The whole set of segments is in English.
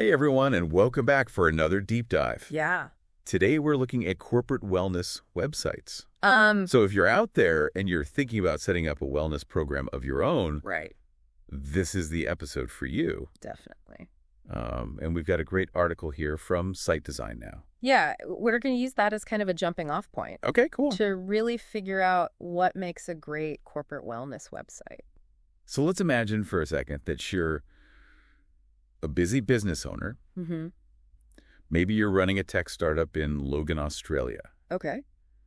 Hey everyone, and welcome back for another deep dive. Yeah. Today we're looking at corporate wellness websites. Um, So if you're out there and you're thinking about setting up a wellness program of your own, right. this is the episode for you. Definitely. And we've got a great article here from Site Design Now. Yeah, we're going to use that as kind of a jumping off point Okay, cool. to really figure out what makes a great corporate wellness website. So let's imagine for a second that you're a busy business owner. Mm-hmm. Maybe you're running a tech startup in Logan, Australia. Okay.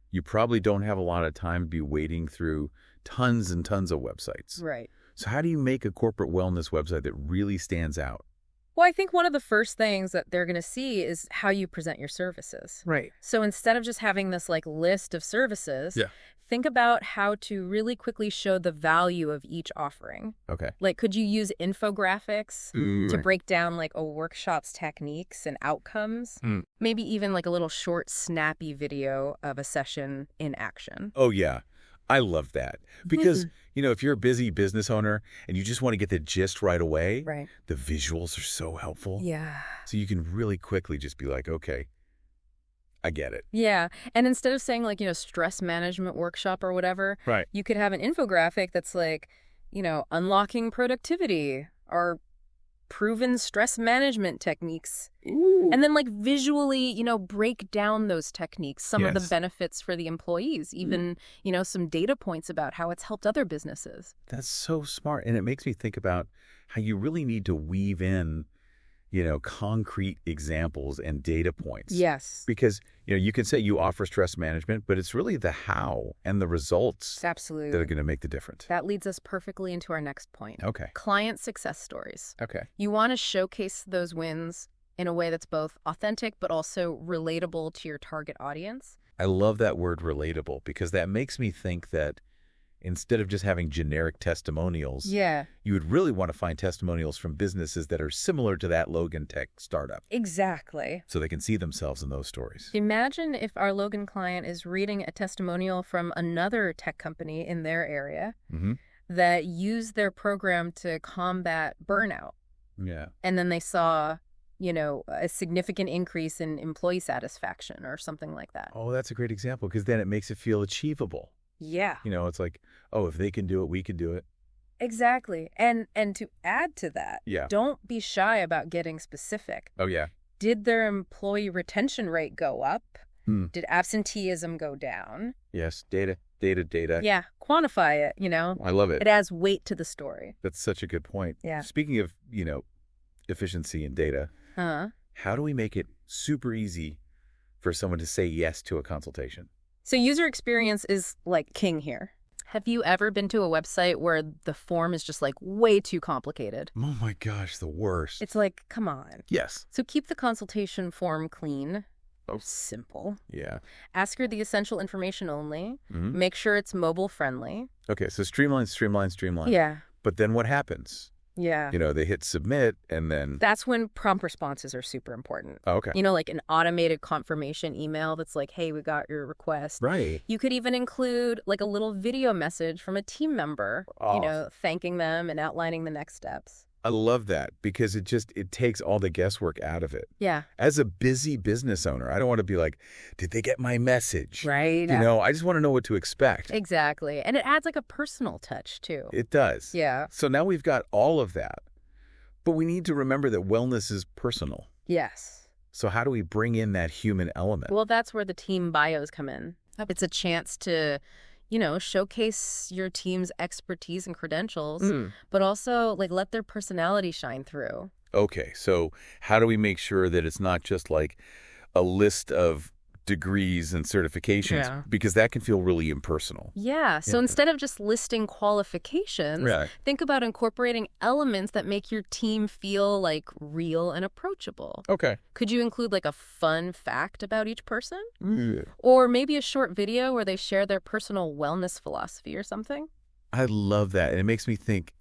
You probably don't have a lot of time to be wading through tons and tons of websites. Right. So how do you make a corporate wellness website that really stands out? Well, I think one of the first things that they're going to see is how you present your services. Right. So instead of just having this list of services, Yeah. think about how to really quickly show the value of each offering. Okay. Like, could you use infographics to Right. break down a workshop's techniques and outcomes? Maybe even a little short, snappy video of a session in action. Oh, yeah. I love that. Because, if you're a busy business owner and you just want to get the gist right away, Right. the visuals are so helpful. Yeah. So you can really quickly just be like, okay, I get it. Yeah. And instead of saying stress management workshop or whatever, Right. you could have an infographic that's unlocking productivity or proven stress management techniques. Ooh. And then visually, break down those techniques, some of the Yes. benefits for the employees, even, some data points about how it's helped other businesses. That's so smart. And it makes me think about how you really need to weave in, concrete examples and data points. Yes. Because, you can say you offer stress management, but it's really the how and the results that are Absolutely. going to make the difference. That leads us perfectly into our next point. Okay. Client success stories. Okay. You want to showcase those wins in a way that's both authentic but also relatable to your target audience. I love that word relatable because that makes me think that instead of just having generic testimonials, Yeah. you would really want to find testimonials from businesses that are similar to that Logan Tech startup Exactly. so they can see themselves in those stories. Imagine if our Logan client is reading a testimonial from another tech company in their area Mm-hmm. that used their program to combat burnout. Yeah. And then they saw, a significant increase in employee satisfaction or something like that. Oh, that's a great example because then it makes it feel achievable. Yeah. It's like, oh, if they can do it, we can do it. Exactly. And to add to that, Yeah. don't be shy about getting specific. Oh, yeah. Did their employee retention rate go up? Hmm. Did absenteeism go down? Yes. Data. Yeah, quantify it, I love it. It adds weight to the story. That's such a good point. Yeah. Speaking of, efficiency and data, how do we make it super easy for someone to say yes to a consultation? So user experience is king here. Have you ever been to a website where the form is just way too complicated? Oh my gosh, the worst. It's come on. Yes. So keep the consultation form clean, Oh. simple. Yeah. Ask her the essential information only. Mhm. Make sure it's mobile friendly. Okay, so streamline. Yeah. But then what happens? Yeah. They hit submit and then... That's when prompt responses are super important. Oh, okay. An automated confirmation email that's hey, we got your request. Right. You could even include a little video message from a team member, Oh. Thanking them and outlining the next steps. I love that because it takes all the guesswork out of it. Yeah. As a busy business owner, I don't want to be like, did they get my message? Right. I just want to know what to expect. Exactly. And it adds a personal touch too. It does. Yeah. So now we've got all of that, but we need to remember that wellness is personal. Yes. So how do we bring in that human element? Well, that's where the team bios come in. It's a chance to, showcase your team's expertise and credentials, but also let their personality shine through. Okay, so how do we make sure that it's not just a list of degrees and certifications? Yeah. Because that can feel really impersonal. Yeah. So Yeah. instead of just listing qualifications, Right. think about incorporating elements that make your team feel real and approachable. Okay. Could you include a fun fact about each person? Yeah. Or maybe a short video where they share their personal wellness philosophy or something? I love that. And it makes me think,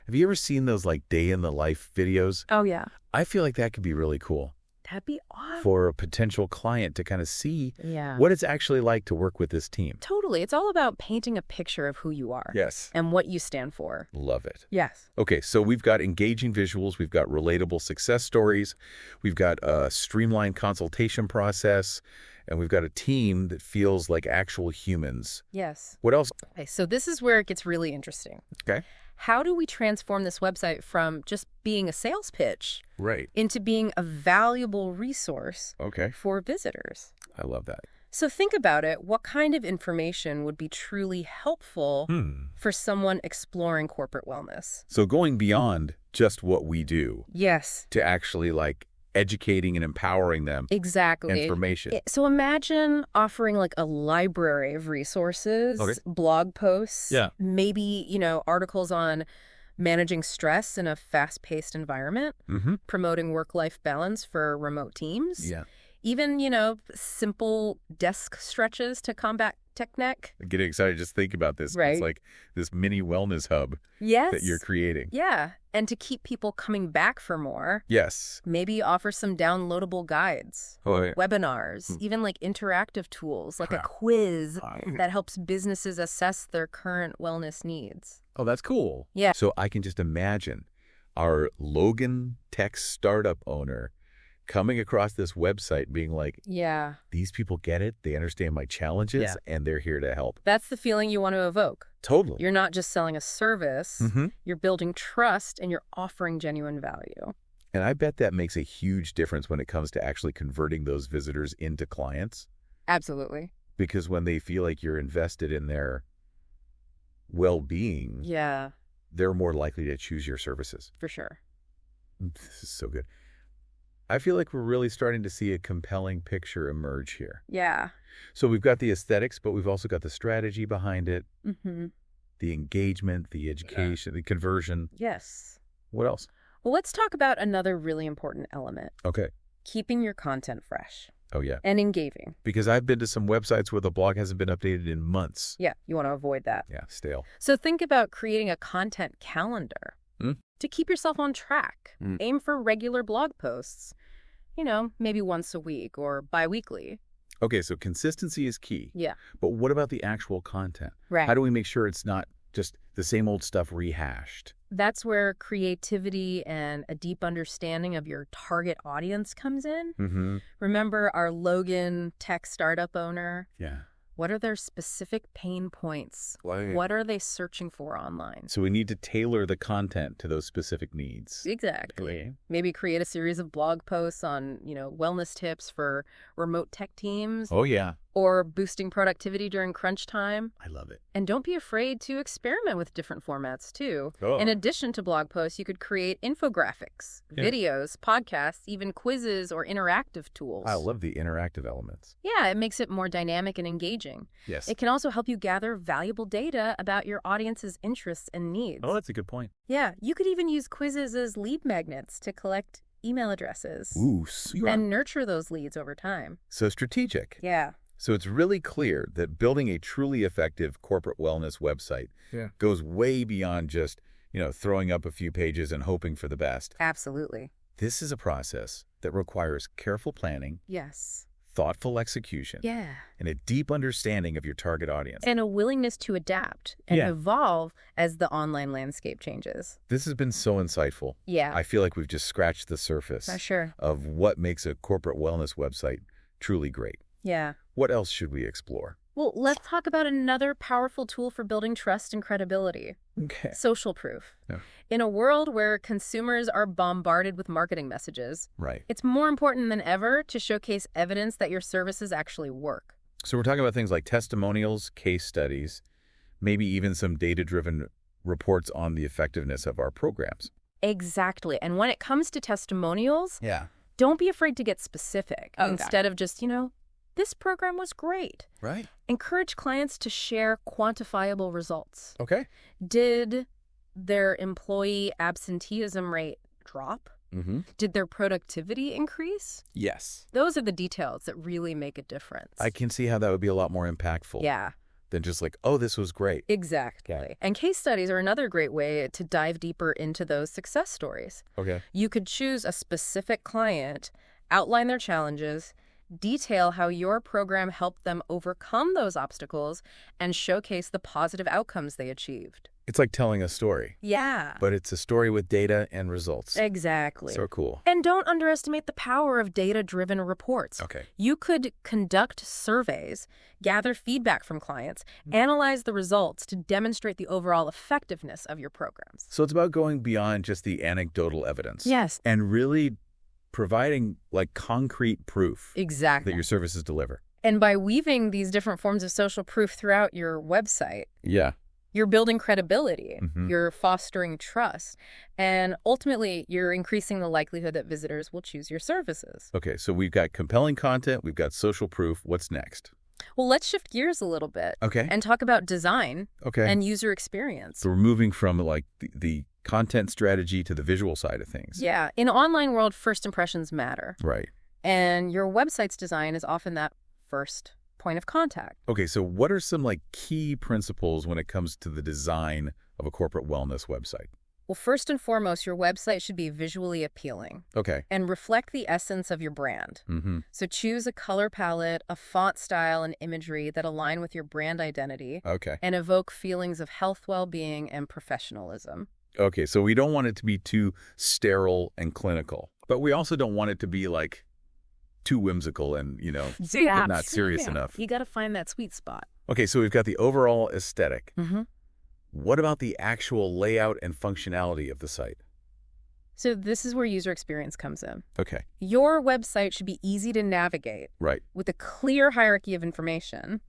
have you ever seen those day in the life videos? Oh, yeah. I feel like that could be really cool. That'd be awesome. for a potential client to kind of see Yeah. what it's actually like to work with this team. Totally. It's all about painting a picture of who you are. Yes. And what you stand for. Love it. Yes. Okay, so we've got engaging visuals, we've got relatable success stories, we've got a streamlined consultation process, and we've got a team that feels like actual humans. Yes. What else? Okay, so this is where it gets really interesting. Okay. How do we transform this website from just being a sales pitch Right. into being a valuable resource Okay. for visitors? I love that. So think about it. What kind of information would be truly helpful for someone exploring corporate wellness? So going beyond just what we do Yes. to actually like educating and empowering them Exactly. information. So imagine offering like a library of resources, Okay. blog posts, Yeah. maybe, articles on managing stress in a fast-paced environment, promoting work-life balance for remote teams. Yeah. Even, simple desk stretches to combat tech neck. I'm getting excited just think about this. Right. It's like this mini wellness hub Yes. that you're creating. Yeah. And to keep people coming back for more, Yes. maybe offer some downloadable guides, Oh, yeah. webinars, even like interactive tools, like a quiz that helps businesses assess their current wellness needs. Oh, that's cool. Yeah. So I can just imagine our Logan tech startup owner coming across this website being like, Yeah. these people get it, they understand my challenges, and they're here to help. That's the feeling you want to evoke. Totally. You're not just selling a service, you're building trust and you're offering genuine value. And I bet that makes a huge difference when it comes to actually converting those visitors into clients. Absolutely. Because when they feel like you're invested in their well-being, Yeah, they're more likely to choose your services. for sure. This is so good. I feel like we're really starting to see a compelling picture emerge here. Yeah. So we've got the aesthetics, but we've also got the strategy behind it, Mm-hmm. the engagement, the education, the conversion. Yes. What else? Well, let's talk about another really important element, Okay. keeping your content fresh Oh, yeah. and engaging. Because I've been to some websites where the blog hasn't been updated in months. Yeah, you want to avoid that. Yeah, stale. So think about creating a content calendar to keep yourself on track. Aim for regular blog posts, maybe once a week or bi-weekly. Okay, so consistency is key. Yeah. But what about the actual content? Right. How do we make sure it's not just the same old stuff rehashed? That's where creativity and a deep understanding of your target audience comes in. Mm-hmm. Remember our Logan tech startup owner? Yeah. What are their specific pain points? Right. What are they searching for online? So we need to tailor the content to those specific needs. Exactly. Maybe create a series of blog posts on, wellness tips for remote tech teams. Oh, yeah. Or boosting productivity during crunch time. I love it. And don't be afraid to experiment with different formats, too. Oh. In addition to blog posts, you could create infographics, videos, podcasts, even quizzes or interactive tools. I love the interactive elements. Yeah, it makes it more dynamic and engaging. Yes. It can also help you gather valuable data about your audience's interests and needs. Oh, that's a good point. Yeah, you could even use quizzes as lead magnets to collect email addresses. Ooh, and nurture those leads over time. So strategic. Yeah. So it's really clear that building a truly effective corporate wellness website goes way beyond just, throwing up a few pages and hoping for the best. Absolutely. This is a process that requires careful planning, Yes. thoughtful execution, Yeah. and a deep understanding of your target audience. And a willingness to adapt and evolve as the online landscape changes. This has been so insightful. Yeah. I feel like we've just scratched the surface For sure. of what makes a corporate wellness website truly great. Yeah. What else should we explore? Well, let's talk about another powerful tool for building trust and credibility. Okay. Social proof. Yeah. In a world where consumers are bombarded with marketing messages, Right. it's more important than ever to showcase evidence that your services actually work. So we're talking about things like testimonials, case studies, maybe even some data-driven reports on the effectiveness of our programs. Exactly. And when it comes to testimonials, Yeah. don't be afraid to get specific. Okay. Instead of just, this program was great. Right. Encourage clients to share quantifiable results. Okay. Did their employee absenteeism rate drop? Mm-hmm. Did their productivity increase? Yes. Those are the details that really make a difference. I can see how that would be a lot more impactful Yeah, than just like, oh, this was great. exactly. Okay. And case studies are another great way to dive deeper into those success stories. Okay. You could choose a specific client, outline their challenges, detail how your program helped them overcome those obstacles, and showcase the positive outcomes they achieved. It's like telling a story, Yeah. but it's a story with data and results. Exactly. So cool. And don't underestimate the power of data-driven reports. Okay. You could conduct surveys, gather feedback from clients, analyze the results to demonstrate the overall effectiveness of your programs. So it's about going beyond just the anecdotal evidence. Yes. And really providing like concrete proof Exactly. that your services deliver. And by weaving these different forms of social proof throughout your website, Yeah. you're building credibility, you're fostering trust, and ultimately you're increasing the likelihood that visitors will choose your services. Okay, so we've got compelling content, we've got social proof. What's next? Well, let's shift gears a little bit Okay. and talk about design and user experience. So we're moving from like the content strategy to the visual side of things. Yeah, in an online world, first impressions matter. Right. And your website's design is often that first point of contact. Okay, so what are some like key principles when it comes to the design of a corporate wellness website? Well, first and foremost, your website should be visually appealing Okay. and reflect the essence of your brand. So choose a color palette, a font style, and imagery that align with your brand identity Okay. and evoke feelings of health, well-being, and professionalism. Okay, so we don't want it to be too sterile and clinical, but we also don't want it to be like too whimsical and, not serious enough. You got to find that sweet spot. Okay, so we've got the overall aesthetic. What about the actual layout and functionality of the site? So this is where user experience comes in. Okay. Your website should be easy to navigate Right. with a clear hierarchy of information.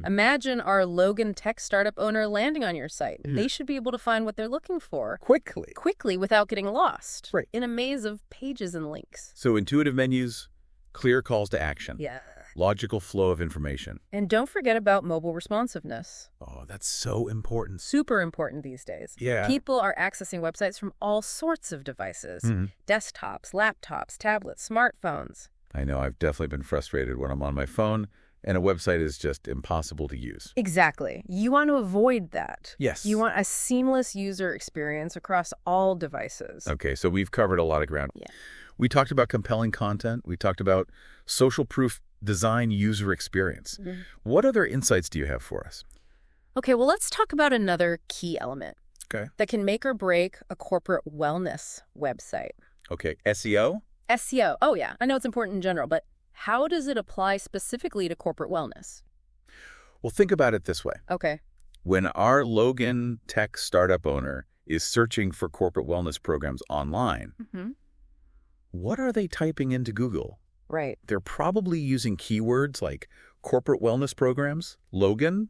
Imagine our Logan tech startup owner landing on your site. They should be able to find what they're looking for quickly without getting lost in a maze of pages and links. So intuitive menus, clear calls to action. Yeah. Logical flow of information. And don't forget about mobile responsiveness. Oh, that's so important. Super important these days. Yeah. People are accessing websites from all sorts of devices. Desktops, laptops, tablets, smartphones. I know. I've definitely been frustrated when I'm on my phone and a website is just impossible to use. Exactly. You want to avoid that. Yes. You want a seamless user experience across all devices. Okay, so we've covered a lot of ground. Yeah. We talked about compelling content. We talked about social proof design user experience. What other insights do you have for us? Okay, well, let's talk about another key element that can make or break a corporate wellness website. Okay, SEO? SEO. Oh, yeah. I know it's important in general, but how does it apply specifically to corporate wellness? Well, think about it this way. Okay. When our Logan tech startup owner is searching for corporate wellness programs online, what are they typing into Google? Right. They're probably using keywords like corporate wellness programs, Logan,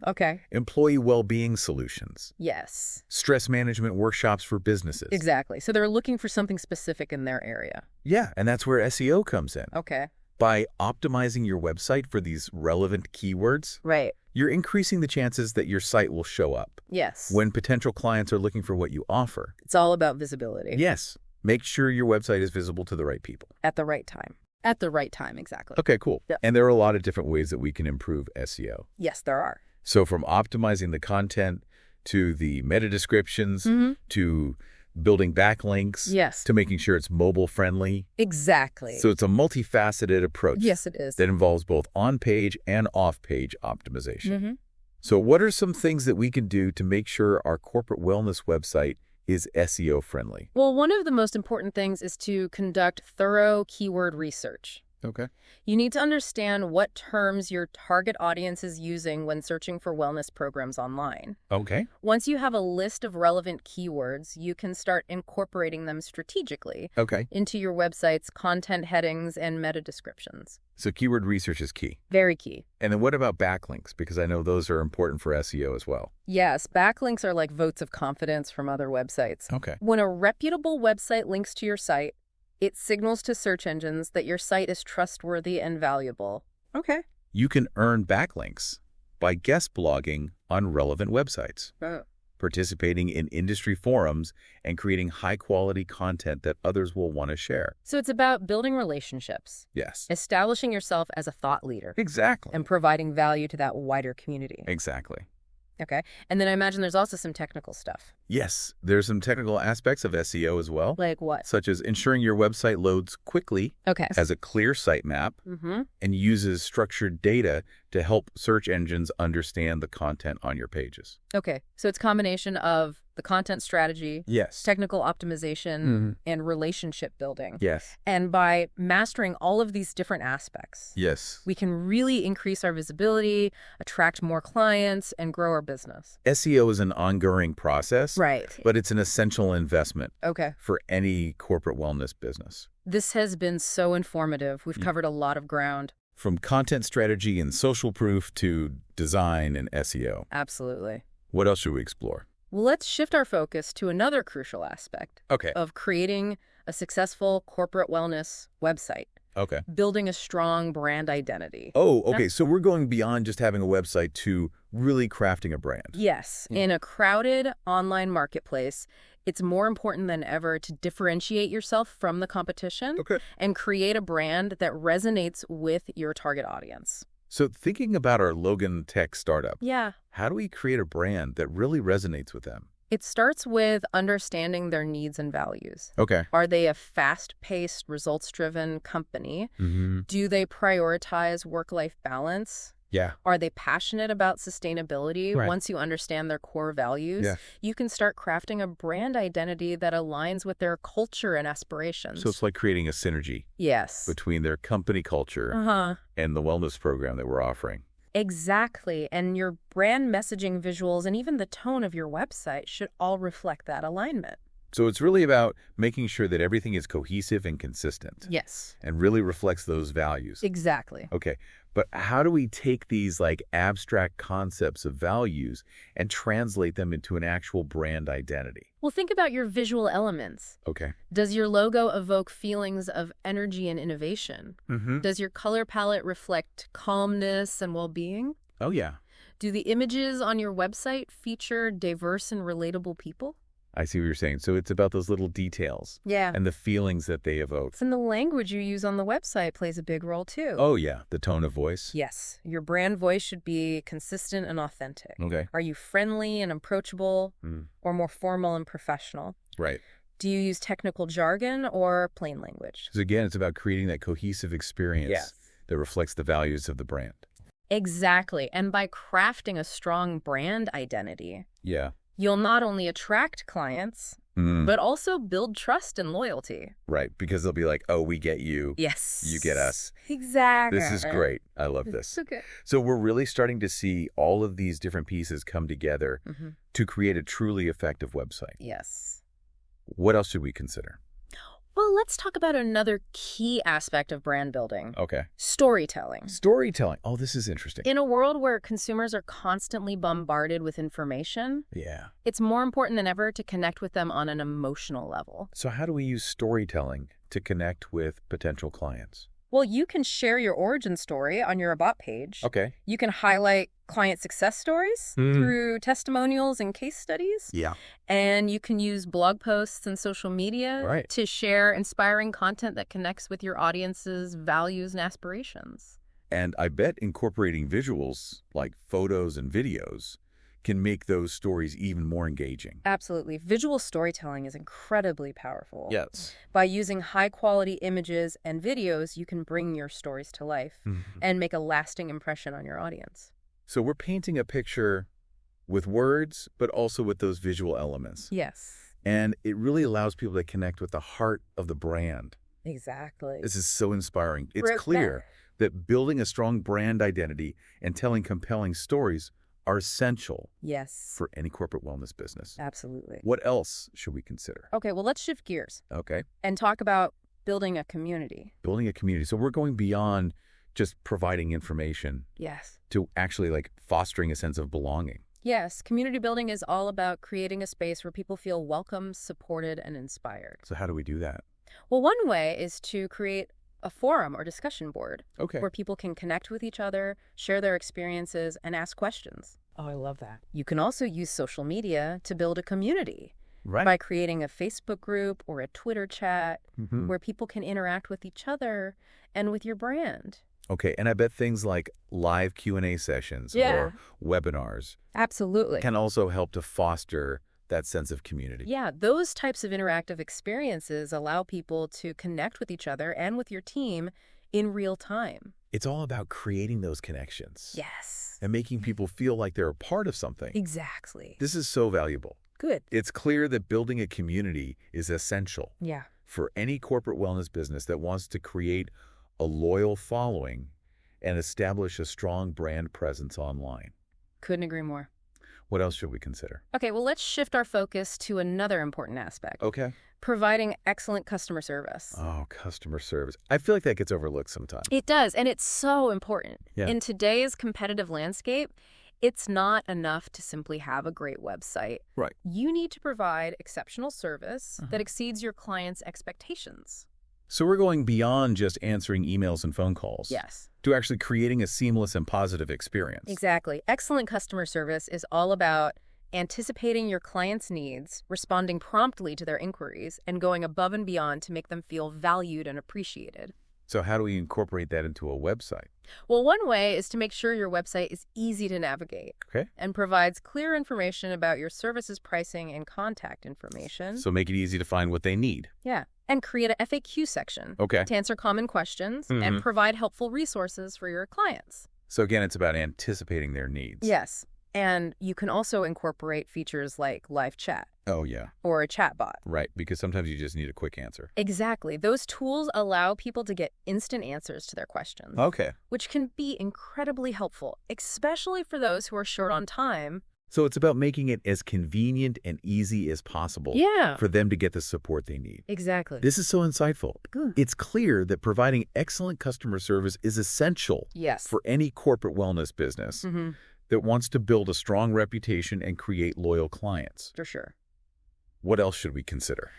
employee well-being solutions, Yes. stress management workshops for businesses. Exactly. So they're looking for something specific in their area. Yeah, and that's where SEO comes in. Okay. By optimizing your website for these relevant keywords, Right. you're increasing the chances that your site will show up Yes. when potential clients are looking for what you offer. It's all about visibility. Yes. Make sure your website is visible to the right people. At the right time. At the right time, exactly. Okay, cool. Yeah. And there are a lot of different ways that we can improve SEO. Yes, there are. So from optimizing the content to the meta descriptions to building backlinks to making sure it's mobile friendly. Exactly. So it's a multifaceted approach. Yes, it is. That involves both on-page and off-page optimization. So what are some things that we can do to make sure our corporate wellness website is SEO friendly? Well, one of the most important things is to conduct thorough keyword research. Okay. You need to understand what terms your target audience is using when searching for wellness programs online. Okay. Once you have a list of relevant keywords, you can start incorporating them strategically into your website's content headings and meta descriptions. So keyword research is key. Very key. And then what about backlinks? Because I know those are important for SEO as well. Yes, backlinks are like votes of confidence from other websites. Okay. When a reputable website links to your site, it signals to search engines that your site is trustworthy and valuable. Okay. You can earn backlinks by guest blogging on relevant websites, participating in industry forums, and creating high-quality content that others will want to share. So it's about building relationships. Yes. Establishing yourself as a thought leader. Exactly. And providing value to that wider community. Exactly. Okay. And then I imagine there's also some technical stuff. Yes, there's some technical aspects of SEO as well. Like what? Such as ensuring your website loads quickly, Okay. has a clear sitemap, and uses structured data to help search engines understand the content on your pages. Okay. So it's a combination of the content strategy, Yes. technical optimization, and relationship building. Yes. And by mastering all of these different aspects, Yes. we can really increase our visibility, attract more clients, and grow our business. SEO is an ongoing process, Right. but it's an essential investment Okay. for any corporate wellness business. This has been so informative. We've covered a lot of ground. From content strategy and social proof to design and SEO. Absolutely. What else should we explore? Well, let's shift our focus to another crucial aspect Okay. of creating a successful corporate wellness website, Okay. building a strong brand identity. Oh, okay. So we're going beyond just having a website to really crafting a brand. Yes. In a crowded online marketplace, it's more important than ever to differentiate yourself from the competition and create a brand that resonates with your target audience. So thinking about our Logan Tech startup, Yeah. how do we create a brand that really resonates with them? It starts with understanding their needs and values. Okay. Are they a fast-paced, results-driven company? Mm-hmm. Do they prioritize work-life balance? Yeah. Are they passionate about sustainability? Right. Once you understand their core values, Yeah. you can start crafting a brand identity that aligns with their culture and aspirations. So it's like creating a synergy Yes. between their company culture and the wellness program that we're offering. Exactly. And your brand messaging, visuals, and even the tone of your website should all reflect that alignment. So it's really about making sure that everything is cohesive and consistent. Yes. And really reflects those values. Exactly. Okay. But how do we take these like abstract concepts of values and translate them into an actual brand identity? Well, think about your visual elements. Okay. Does your logo evoke feelings of energy and innovation? Mm-hmm. Does your color palette reflect calmness and well-being? Oh, yeah. Do the images on your website feature diverse and relatable people? I see what you're saying. So it's about those little details Yeah. and the feelings that they evoke. And the language you use on the website plays a big role, too. Oh, yeah. The tone of voice. Yes. Your brand voice should be consistent and authentic. Okay. Are you friendly and approachable or more formal and professional? Right. Do you use technical jargon or plain language? Because again, it's about creating that cohesive experience Yes. that reflects the values of the brand. Exactly. And by crafting a strong brand identity, Yeah. you'll not only attract clients, but also build trust and loyalty. Right. Because they'll be like, oh, we get you. Yes. You get us. Exactly. This is great. I love this. Okay. So we're really starting to see all of these different pieces come together to create a truly effective website. Yes. What else should we consider? Well, let's talk about another key aspect of brand building. Okay. Storytelling. Storytelling. Oh, this is interesting. In a world where consumers are constantly bombarded with information, Yeah. it's more important than ever to connect with them on an emotional level. So how do we use storytelling to connect with potential clients? Well, you can share your origin story on your About page. Okay. You can highlight client success stories through testimonials and case studies. Yeah. And you can use blog posts and social media to share inspiring content that connects with your audience's values and aspirations. And I bet incorporating visuals like photos and videos can make those stories even more engaging. Absolutely. Visual storytelling is incredibly powerful. Yes. By using high-quality images and videos, you can bring your stories to life and make a lasting impression on your audience. So we're painting a picture with words, but also with those visual elements. Yes. And it really allows people to connect with the heart of the brand. Exactly. This is so inspiring. It's clear that building a strong brand identity and telling compelling stories are essential for any corporate wellness business. Absolutely. What else should we consider? Okay, well, let's shift gears. Okay. And talk about building a community. Building a community. So we're going beyond just providing information. Yes. To actually like fostering a sense of belonging. Yes, community building is all about creating a space where people feel welcome, supported, and inspired. So how do we do that? Well, one way is to create a forum or discussion board where people can connect with each other, share their experiences, and ask questions. Oh, I love that. You can also use social media to build a community by creating a Facebook group or a Twitter chat where people can interact with each other and with your brand. Okay, and I bet things like live Q&A sessions or webinars Absolutely. can also help to foster that sense of community. Yeah, those types of interactive experiences allow people to connect with each other and with your team in real time. It's all about creating those connections. Yes. And making people feel like they're a part of something. Exactly. This is so valuable. Good. It's clear that building a community is essential for any corporate wellness business that wants to create a loyal following and establish a strong brand presence online. Couldn't agree more. What else should we consider? Okay, well, let's shift our focus to another important aspect. Okay. Providing excellent customer service. Oh, customer service. I feel like that gets overlooked sometimes. It does, and it's so important. Yeah. In today's competitive landscape, it's not enough to simply have a great website. Right. You need to provide exceptional service that exceeds your clients' expectations. So we're going beyond just answering emails and phone calls. Yes. To actually creating a seamless and positive experience. Exactly. Excellent customer service is all about anticipating your clients' needs, responding promptly to their inquiries, and going above and beyond to make them feel valued and appreciated. So how do we incorporate that into a website? Well, one way is to make sure your website is easy to navigate and provides clear information about your services, pricing, and contact information. So make it easy to find what they need. Yeah. And create an FAQ section to answer common questions and provide helpful resources for your clients. So again, it's about anticipating their needs. Yes. And you can also incorporate features like live chat. Oh, yeah. Or a chatbot. Right, because sometimes you just need a quick answer. Exactly. Those tools allow people to get instant answers to their questions. Okay. Which can be incredibly helpful, especially for those who are short on time. So it's about making it as convenient and easy as possible for them to get the support they need. Exactly. This is so insightful. It's clear that providing excellent customer service is essential for any corporate wellness business that wants to build a strong reputation and create loyal clients. For sure. What else should we consider?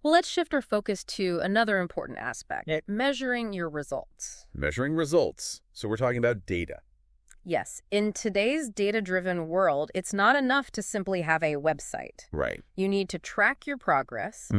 Well, let's shift our focus to another important aspect, measuring your results. Measuring results. So we're talking about data. Yes. In today's data-driven world, it's not enough to simply have a website. Right. You need to track your progress,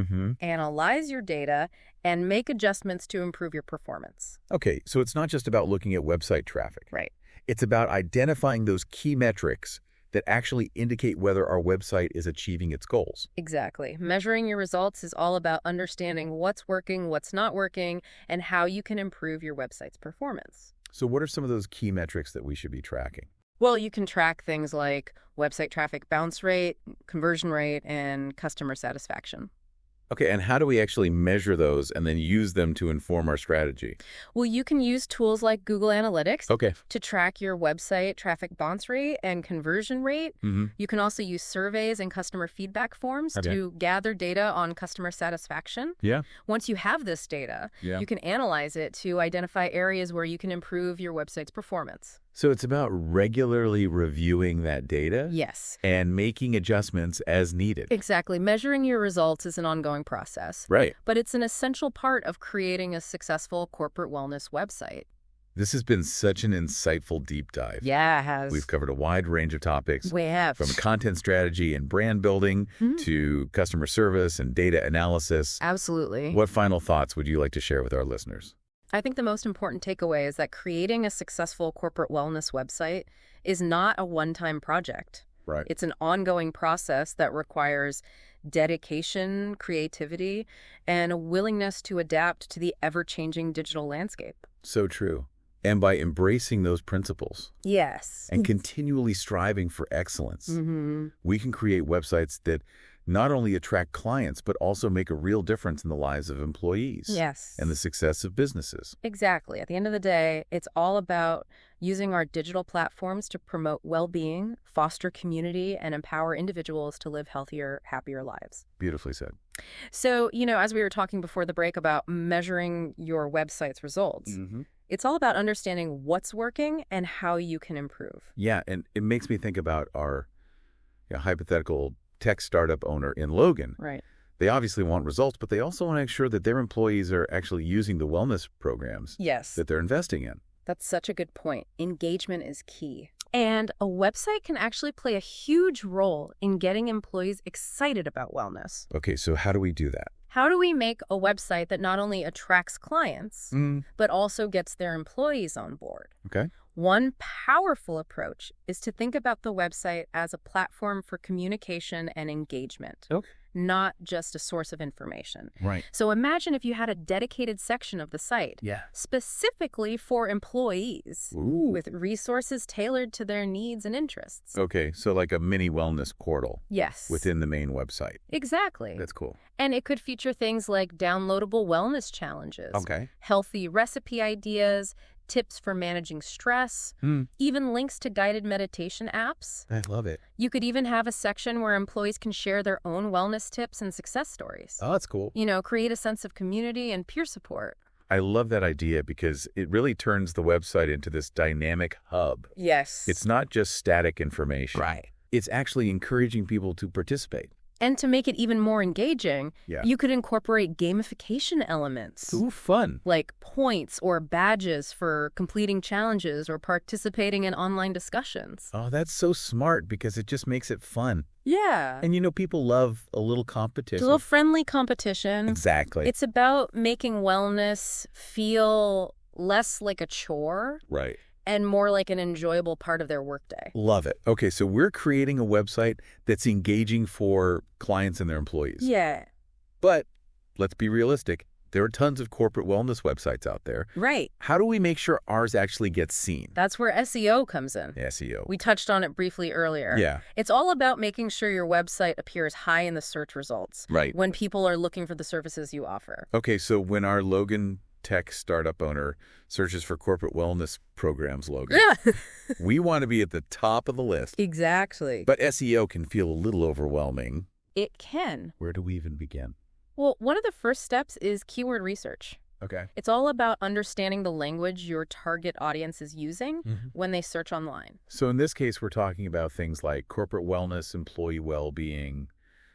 analyze your data, and make adjustments to improve your performance. Okay, so it's not just about looking at website traffic. Right. It's about identifying those key metrics that actually indicate whether our website is achieving its goals. Exactly. Measuring your results is all about understanding what's working, what's not working, and how you can improve your website's performance. So what are some of those key metrics that we should be tracking? Well, you can track things like website traffic bounce rate, conversion rate, and customer satisfaction. Okay, and how do we actually measure those and then use them to inform our strategy? Well, you can use tools like Google Analytics to track your website traffic bounce rate and conversion rate. You can also use surveys and customer feedback forms to gather data on customer satisfaction. Once you have this data, you can analyze it to identify areas where you can improve your website's performance. So it's about regularly reviewing that data? Yes. And making adjustments as needed. Exactly. Measuring your results is an ongoing process. Right. But it's an essential part of creating a successful corporate wellness website. This has been such an insightful deep dive. Yeah, it has. We've covered a wide range of topics. We have. From content strategy and brand building to customer service and data analysis. Absolutely. What final thoughts would you like to share with our listeners? I think the most important takeaway is that creating a successful corporate wellness website is not a one-time project. Right. It's an ongoing process that requires dedication, creativity, and a willingness to adapt to the ever-changing digital landscape. So true. And by embracing those principles and continually striving for excellence, we can create websites that not only attract clients, but also make a real difference in the lives of employees and the success of businesses. Exactly. At the end of the day, it's all about using our digital platforms to promote well-being, foster community, and empower individuals to live healthier, happier lives. Beautifully said. So, as we were talking before the break about measuring your website's results, it's all about understanding what's working and how you can improve. Yeah, and it makes me think about our hypothetical tech startup owner in Logan. Right. They obviously want results, but they also want to make sure that their employees are actually using the wellness programs that they're investing in. That's such a good point. Engagement is key. And a website can actually play a huge role in getting employees excited about wellness. Okay, so how do we do that? How do we make a website that not only attracts clients, but also gets their employees on board? Okay. One powerful approach is to think about the website as a platform for communication and engagement, not just a source of information. Right. So imagine if you had a dedicated section of the site specifically for employees with resources tailored to their needs and interests. Okay, so like a mini wellness portal. Yes. Within the main website. Exactly. That's cool. And it could feature things like downloadable wellness challenges, healthy recipe ideas, tips for managing stress, even links to guided meditation apps. I love it. You could even have a section where employees can share their own wellness tips and success stories. Oh, that's cool. You know, create a sense of community and peer support. I love that idea because it really turns the website into this dynamic hub. Yes. It's not just static information. Right. It's actually encouraging people to participate. And to make it even more engaging, you could incorporate gamification elements. Ooh, fun. Like points or badges for completing challenges or participating in online discussions. Oh, that's so smart because it just makes it fun. Yeah. And you know, people love a little competition. A little friendly competition. Exactly. It's about making wellness feel less like a chore. Right. And more like an enjoyable part of their workday. Love it. Okay, so we're creating a website that's engaging for clients and their employees. Yeah. But let's be realistic. There are tons of corporate wellness websites out there. Right. How do we make sure ours actually gets seen? That's where SEO comes in. SEO. We touched on it briefly earlier. Yeah. It's all about making sure your website appears high in the search results. Right. When people are looking for the services you offer. Okay, so when our Logan tech startup owner searches for corporate wellness programs logo, we want to be at the top of the list. Exactly. But SEO can feel a little overwhelming. It can. Where do we even begin? Well, one of the first steps is keyword research. Okay. It's all about understanding the language your target audience is using when they search online. So in this case, we're talking about things like corporate wellness, employee well-being,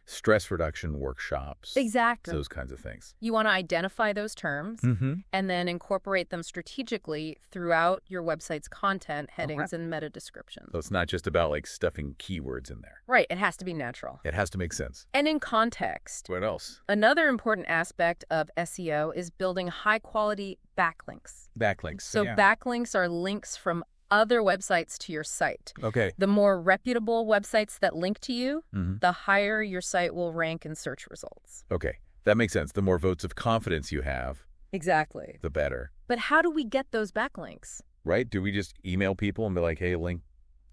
stress reduction workshops. Exactly. Those kinds of things. You want to identify those terms and then incorporate them strategically throughout your website's content, headings, and meta descriptions. So it's not just about like stuffing keywords in there. Right. It has to be natural. It has to make sense. And in context. What else? Another important aspect of SEO is building high-quality backlinks. Backlinks. So backlinks are links from other websites to your site. Okay. The more reputable websites that link to you, the higher your site will rank in search results. Okay. That makes sense. The more votes of confidence you have, exactly, the better. But how do we get those backlinks? Right? Do we just email people and be like, hey, link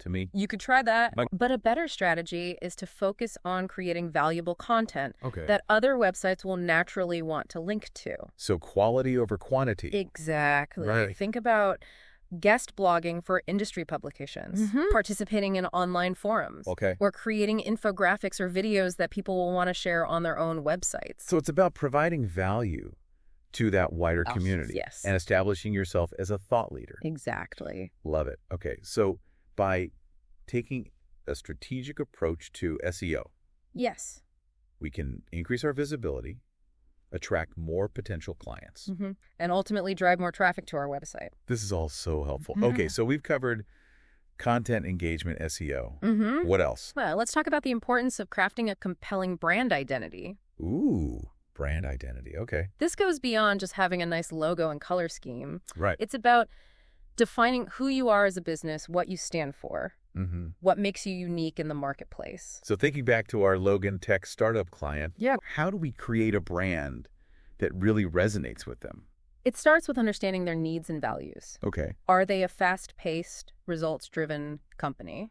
to me? You could try that. But a better strategy is to focus on creating valuable content that other websites will naturally want to link to. So quality over quantity. Exactly. Right. Think about guest blogging for industry publications, participating in online forums, or creating infographics or videos that people will want to share on their own websites. So it's about providing value to that wider community and establishing yourself as a thought leader. Exactly. Love it. Okay, so by taking a strategic approach to SEO, we can increase our visibility, attract more potential clients. And ultimately drive more traffic to our website. This is all so helpful. Okay, so we've covered content engagement, SEO. What else? Well, let's talk about the importance of crafting a compelling brand identity. Ooh, brand identity. Okay. This goes beyond just having a nice logo and color scheme. Right. It's about defining who you are as a business, what you stand for, what makes you unique in the marketplace. So thinking back to our Logan Tech startup client, how do we create a brand that really resonates with them? It starts with understanding their needs and values. Okay. Are they a fast-paced, results-driven company?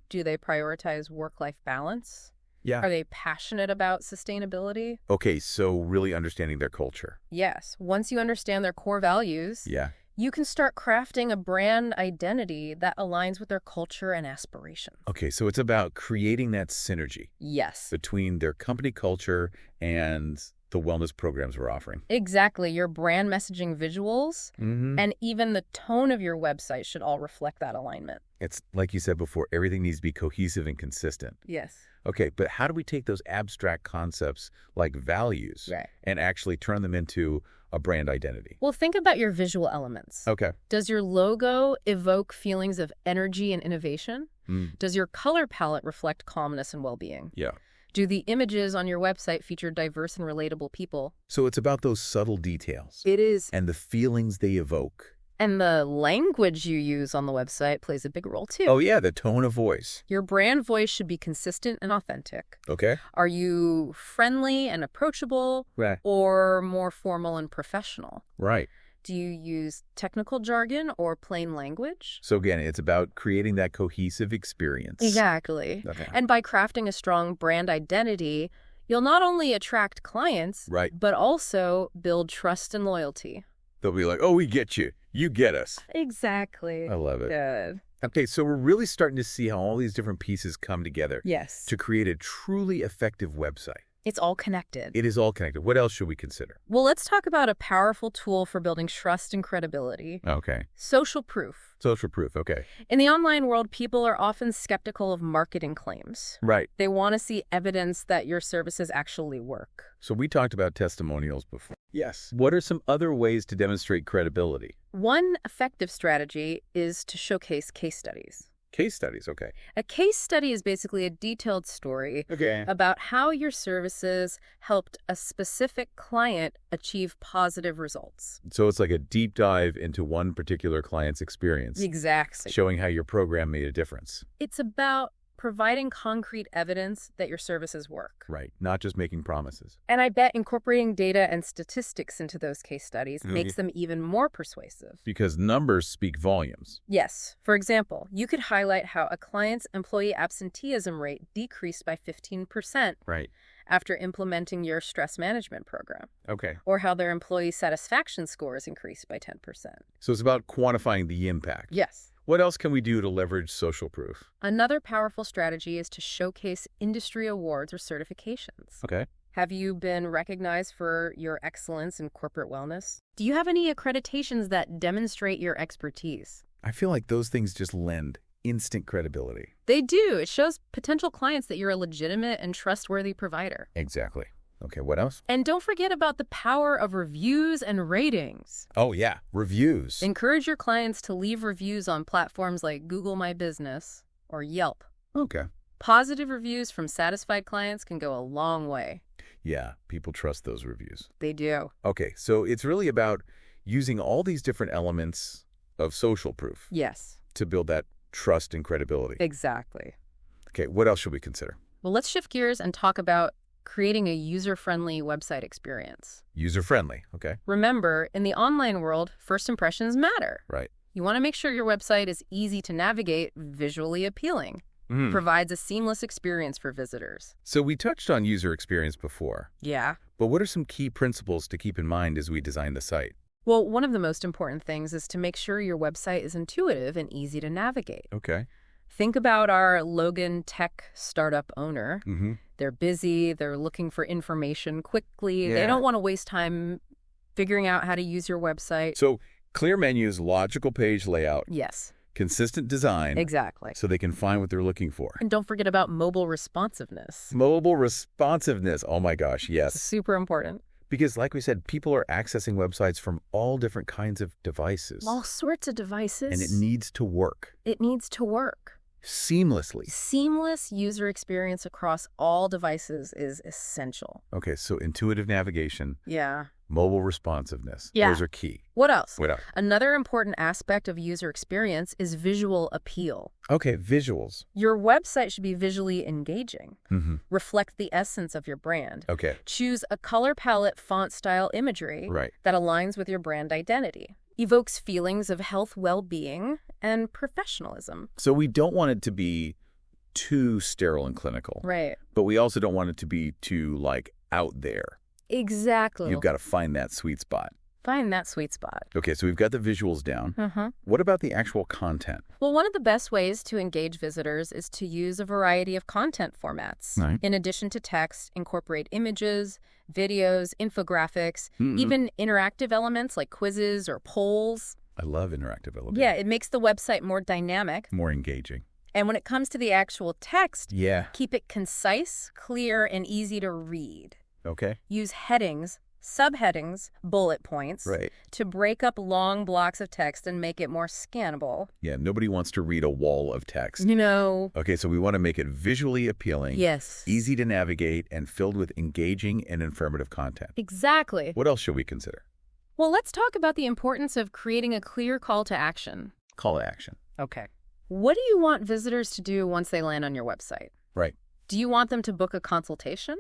Do they prioritize work-life balance? Yeah. Are they passionate about sustainability? Okay, so really understanding their culture. Yes. Once you understand their core values, you can start crafting a brand identity that aligns with their culture and aspirations. Okay, so it's about creating that synergy. Yes. Between their company culture and the wellness programs we're offering. Exactly. Your brand messaging visuals and even the tone of your website should all reflect that alignment. It's like you said before, everything needs to be cohesive and consistent. Yes. Okay, but how do we take those abstract concepts like values and actually turn them into a brand identity? Well, think about your visual elements. Okay. Does your logo evoke feelings of energy and innovation? Does your color palette reflect calmness and well-being? Yeah. Do the images on your website feature diverse and relatable people? So it's about those subtle details. It is. And the feelings they evoke. And the language you use on the website plays a big role, too. Oh, yeah, the tone of voice. Your brand voice should be consistent and authentic. Okay. Are you friendly and approachable? Right. Or more formal and professional? Right. Do you use technical jargon or plain language? So again, it's about creating that cohesive experience. Exactly. Okay. And by crafting a strong brand identity, you'll not only attract clients, right, but also build trust and loyalty. They'll be like, oh, we get you. You get us. Exactly. I love it. Good. Okay, so we're really starting to see how all these different pieces come together. Yes. To create a truly effective website. It's all connected. It is all connected. What else should we consider? Well, let's talk about a powerful tool for building trust and credibility. Okay. Social proof. Social proof, okay. In the online world, people are often skeptical of marketing claims. Right. They want to see evidence that your services actually work. So we talked about testimonials before. Yes. What are some other ways to demonstrate credibility? One effective strategy is to showcase case studies. Case studies, okay. A case study is basically a detailed story about how your services helped a specific client achieve positive results. So it's like a deep dive into one particular client's experience. Exactly. Showing how your program made a difference. It's about providing concrete evidence that your services work. Right, not just making promises. And I bet incorporating data and statistics into those case studies makes them even more persuasive. Because numbers speak volumes. Yes. For example, you could highlight how a client's employee absenteeism rate decreased by 15%. Right. After implementing your stress management program. Okay. Or how their employee satisfaction scores increased by 10%. So it's about quantifying the impact. Yes. What else can we do to leverage social proof? Another powerful strategy is to showcase industry awards or certifications. Okay. Have you been recognized for your excellence in corporate wellness? Do you have any accreditations that demonstrate your expertise? I feel like those things just lend instant credibility. They do. It shows potential clients that you're a legitimate and trustworthy provider. Exactly. Okay, what else? And don't forget about the power of reviews and ratings. Oh, yeah, reviews. Encourage your clients to leave reviews on platforms like Google My Business or Yelp. Okay. Positive reviews from satisfied clients can go a long way. Yeah, people trust those reviews. They do. Okay, so it's really about using all these different elements of social proof. Yes. To build that trust and credibility. Exactly. Okay, what else should we consider? Well, let's shift gears and talk about creating a user-friendly website experience. User-friendly, okay. Remember, in the online world, first impressions matter. Right. You want to make sure your website is easy to navigate, visually appealing, provides a seamless experience for visitors. So we touched on user experience before. Yeah. But what are some key principles to keep in mind as we design the site? Well, one of the most important things is to make sure your website is intuitive and easy to navigate. Okay. Think about our Logan tech startup owner. They're busy. They're looking for information quickly. Yeah. They don't want to waste time figuring out how to use your website. So clear menus, logical page layout. Yes. Consistent design. Exactly. So they can find what they're looking for. And don't forget about mobile responsiveness. Mobile responsiveness. Oh my gosh, yes. Super important. Because like we said, people are accessing websites from all different kinds of devices. All sorts of devices. And it needs to work. It needs to work. Seamlessly. Seamless user experience across all devices is essential. Okay, so intuitive navigation. Yeah. Mobile responsiveness. Yeah. Those are key. What else? What else? Another important aspect of user experience is visual appeal. Okay, visuals. Your website should be visually engaging. Reflect the essence of your brand. Okay. Choose a color palette, font style, imagery that aligns with your brand identity. Evokes feelings of health, well-being, and professionalism. So we don't want it to be too sterile and clinical. Right. But we also don't want it to be too, like, out there. Exactly. You've got to find that sweet spot. Find that sweet spot. Okay, so we've got the visuals down. What about the actual content? Well, one of the best ways to engage visitors is to use a variety of content formats. Right. In addition to text, incorporate images, videos, infographics, even interactive elements like quizzes or polls. I love interactive elements. Yeah, it makes the website more dynamic. More engaging. And when it comes to the actual text, Yeah. keep it concise, clear, and easy to read. Okay. Use headings, subheadings, bullet points, Right. to break up long blocks of text and make it more scannable. Yeah, nobody wants to read a wall of text. Okay, so we want to make it visually appealing, Yes. easy to navigate, and filled with engaging and informative content. Exactly. What else should we consider? Well, let's talk about the importance of creating a clear call to action. Call to action. Okay. What do you want visitors to do once they land on your website? Right. Do you want them to book a consultation?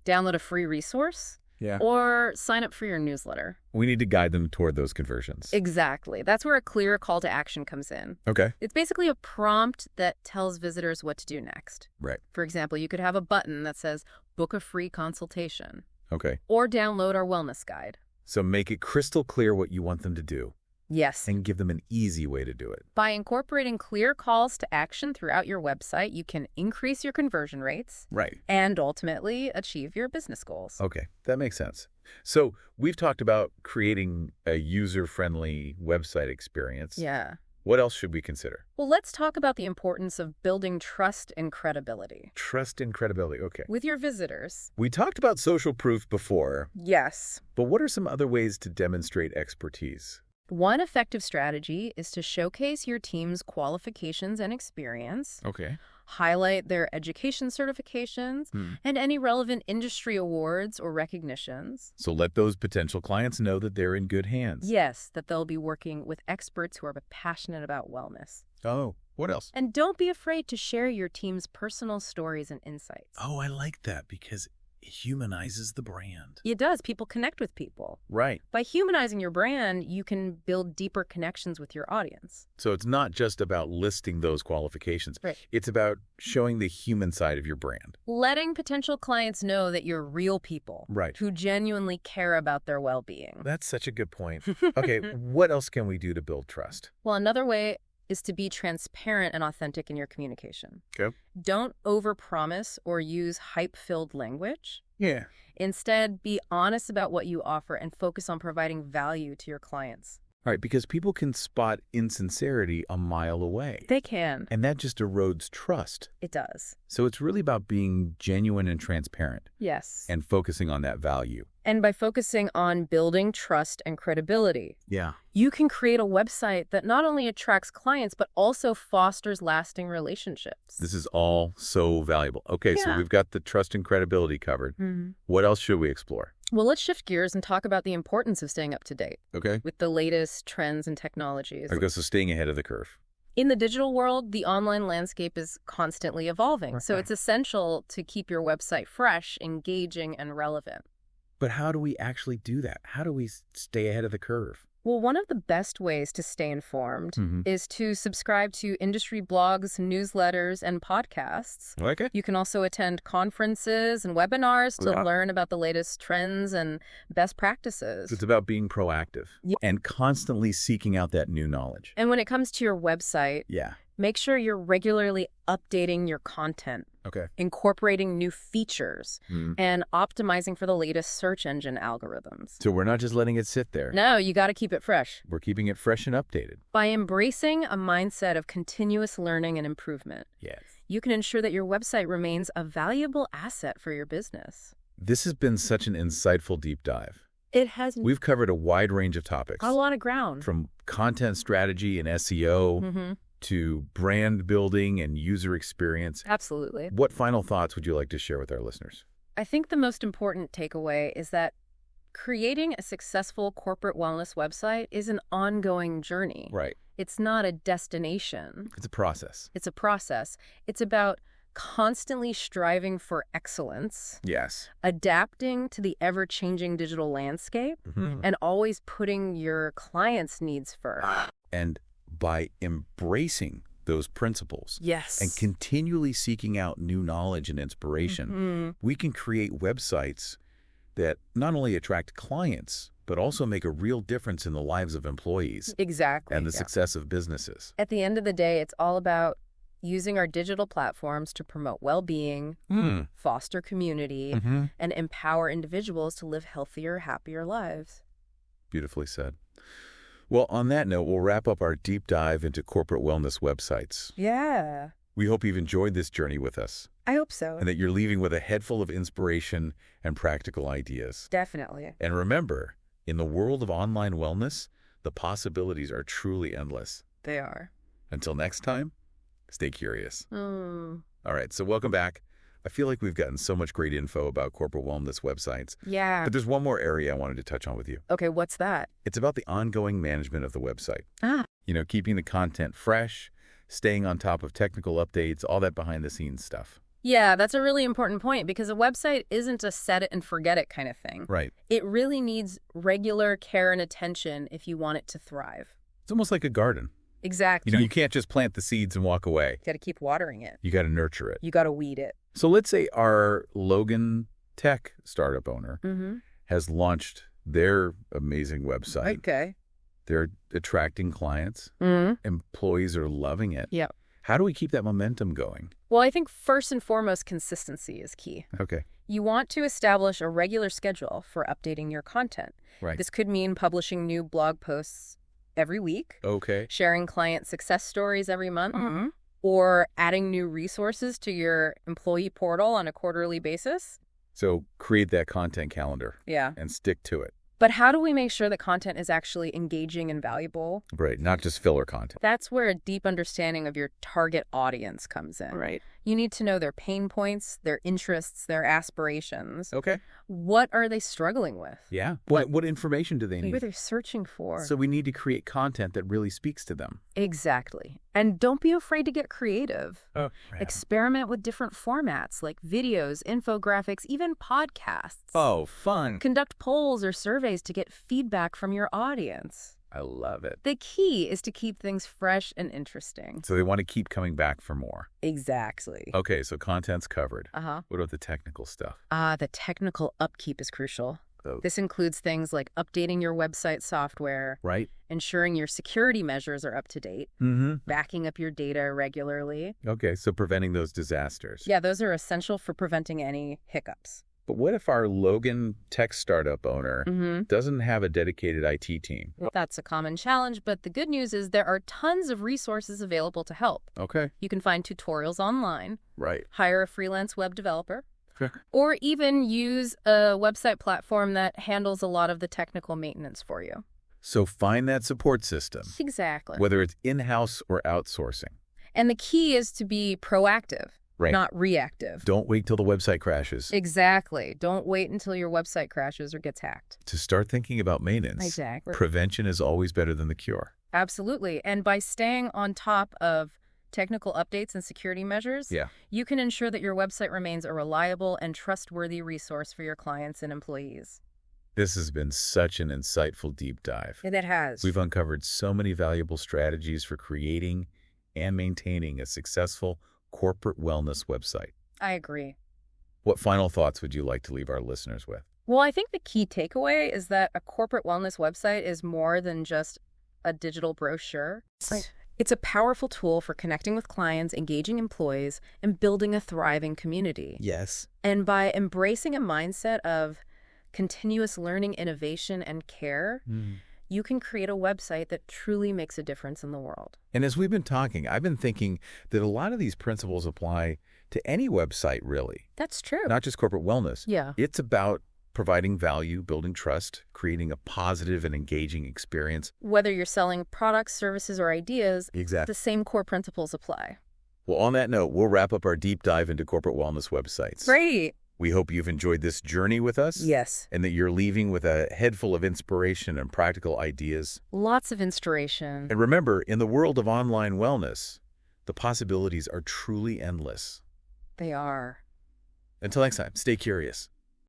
Download a free resource? Yeah. Or sign up for your newsletter? We need to guide them toward those conversions. Exactly. That's where a clear call to action comes in. Okay. It's basically a prompt that tells visitors what to do next. Right. For example, you could have a button that says, book a free consultation. Okay. Or download our wellness guide. So make it crystal clear what you want them to do. Yes. And give them an easy way to do it. By incorporating clear calls to action throughout your website, you can increase your conversion rates. Right. And ultimately achieve your business goals. Okay, that makes sense. So we've talked about creating a user-friendly website experience. Yeah. What else should we consider? Well, let's talk about the importance of building trust and credibility. Trust and credibility, okay. With your visitors. We talked about social proof before. Yes. But what are some other ways to demonstrate expertise? One effective strategy is to showcase your team's qualifications and experience. Okay. Highlight their education certifications and any relevant industry awards or recognitions. So let those potential clients know that they're in good hands. Yes, that they'll be working with experts who are passionate about wellness. Oh, what else? And don't be afraid to share your team's personal stories and insights. Oh, I like that because it humanizes the brand. It does. People connect with people. Right. By humanizing your brand, you can build deeper connections with your audience. So it's not just about listing those qualifications. Right. It's about showing the human side of your brand. Letting potential clients know that you're real people. Right. Who genuinely care about their well-being. That's such a good point. Okay, what else can we do to build trust? Well, another way is to be transparent and authentic in your communication. Okay. Don't overpromise or use hype-filled language. Yeah. Instead, be honest about what you offer and focus on providing value to your clients. Right, because people can spot insincerity a mile away. They can. And that just erodes trust. It does. So it's really about being genuine and transparent. Yes. And focusing on that value. And by focusing on building trust and credibility, Yeah. you can create a website that not only attracts clients, but also fosters lasting relationships. This is all so valuable. Okay, so we've got the trust and credibility covered. What else should we explore? Well, let's shift gears and talk about the importance of staying up to date. Okay. With the latest trends and technologies. I guess so staying ahead of the curve. In the digital world, the online landscape is constantly evolving. So it's essential to keep your website fresh, engaging, and relevant. But how do we actually do that? How do we stay ahead of the curve? Well, one of the best ways to stay informed is to subscribe to industry blogs, newsletters, and podcasts. Okay. You can also attend conferences and webinars to learn about the latest trends and best practices. It's about being proactive and constantly seeking out that new knowledge. And when it comes to your website, make sure you're regularly updating your content. Okay. Incorporating new features and optimizing for the latest search engine algorithms. So we're not just letting it sit there. No, you got to keep it fresh. We're keeping it fresh and updated. By embracing a mindset of continuous learning and improvement, you can ensure that your website remains a valuable asset for your business. This has been such an insightful deep dive. It has. We've covered a wide range of topics. A lot of ground. From content strategy and SEO to brand building and user experience. Absolutely. What final thoughts would you like to share with our listeners? I think the most important takeaway is that creating a successful corporate wellness website is an ongoing journey. Right. It's not a destination. It's a process. It's a process. It's about constantly striving for excellence. Yes. Adapting to the ever-changing digital landscape and always putting your clients' needs first. And by embracing those principles and continually seeking out new knowledge and inspiration, we can create websites that not only attract clients, but also make a real difference in the lives of employees. Exactly. And the success of businesses. At the end of the day, it's all about using our digital platforms to promote well-being, foster community, and empower individuals to live healthier, happier lives. Beautifully said. Well, on that note, we'll wrap up our deep dive into corporate wellness websites. Yeah. We hope you've enjoyed this journey with us. I hope so. And that you're leaving with a head full of inspiration and practical ideas. Definitely. And remember, in the world of online wellness, the possibilities are truly endless. They are. Until next time, stay curious. All right, so welcome back. I feel like we've gotten so much great info about corporate wellness websites. Yeah. But there's one more area I wanted to touch on with you. Okay, what's that? It's about the ongoing management of the website. Ah. Keeping the content fresh, staying on top of technical updates, all that behind-the-scenes stuff. Yeah, that's a really important point because a website isn't a set it and forget it kind of thing. Right. It really needs regular care and attention if you want it to thrive. It's almost like a garden. Exactly. You can't just plant the seeds and walk away. You got to keep watering it. You got to nurture it. You got to weed it. So let's say our Logan Tech startup owner has launched their amazing website. Okay. They're attracting clients. Employees are loving it. Yeah. How do we keep that momentum going? Well, I think first and foremost, consistency is key. Okay. You want to establish a regular schedule for updating your content. Right. This could mean publishing new blog posts every week. Okay. Sharing client success stories every month. Or adding new resources to your employee portal on a quarterly basis. So create that content calendar. Yeah. And stick to it. But how do we make sure that content is actually engaging and valuable? Right, not just filler content. That's where a deep understanding of your target audience comes in. Right. You need to know their pain points, their interests, their aspirations. Okay. What are they struggling with? Yeah. What information do they need? What are they searching for? So we need to create content that really speaks to them. Exactly. And don't be afraid to get creative. Oh, experiment with different formats like videos, infographics, even podcasts. Oh, fun. Conduct polls or surveys to get feedback from your audience. I love it. The key is to keep things fresh and interesting. So they want to keep coming back for more. Exactly. Okay, so content's covered. Uh-huh. What about the technical stuff? The technical upkeep is crucial. Oh. This includes things like updating your website software, right? Ensuring your security measures are up to date, backing up your data regularly. Okay, so preventing those disasters. Yeah, those are essential for preventing any hiccups. But what if our Logan Tech startup owner doesn't have a dedicated IT team? That's a common challenge, but the good news is there are tons of resources available to help. Okay. You can find tutorials online. Right. Hire a freelance web developer. Or even use a website platform that handles a lot of the technical maintenance for you. So find that support system. Exactly. Whether it's in-house or outsourcing. And the key is to be proactive. Right. Not reactive. Don't wait till the website crashes. Exactly. Don't wait until your website crashes or gets hacked. To start thinking about maintenance, exactly. Prevention is always better than the cure. Absolutely. And by staying on top of technical updates and security measures, you can ensure that your website remains a reliable and trustworthy resource for your clients and employees. This has been such an insightful deep dive. It has. We've uncovered so many valuable strategies for creating and maintaining a successful corporate wellness website. I agree. What final thoughts would you like to leave our listeners with? Well, I think the key takeaway is that a corporate wellness website is more than just a digital brochure. Right. It's a powerful tool for connecting with clients, engaging employees, and building a thriving community. Yes. And by embracing a mindset of continuous learning, innovation, and care, you can create a website that truly makes a difference in the world. And as we've been talking, I've been thinking that a lot of these principles apply to any website, really. That's true. Not just corporate wellness. Yeah. It's about providing value, building trust, creating a positive and engaging experience. Whether you're selling products, services, or ideas, exactly. The same core principles apply. Well, on that note, we'll wrap up our deep dive into corporate wellness websites. Great. We hope you've enjoyed this journey with us. Yes. And that you're leaving with a head full of inspiration and practical ideas. Lots of inspiration. And remember, in the world of online wellness, the possibilities are truly endless. They are. Until next time, stay curious.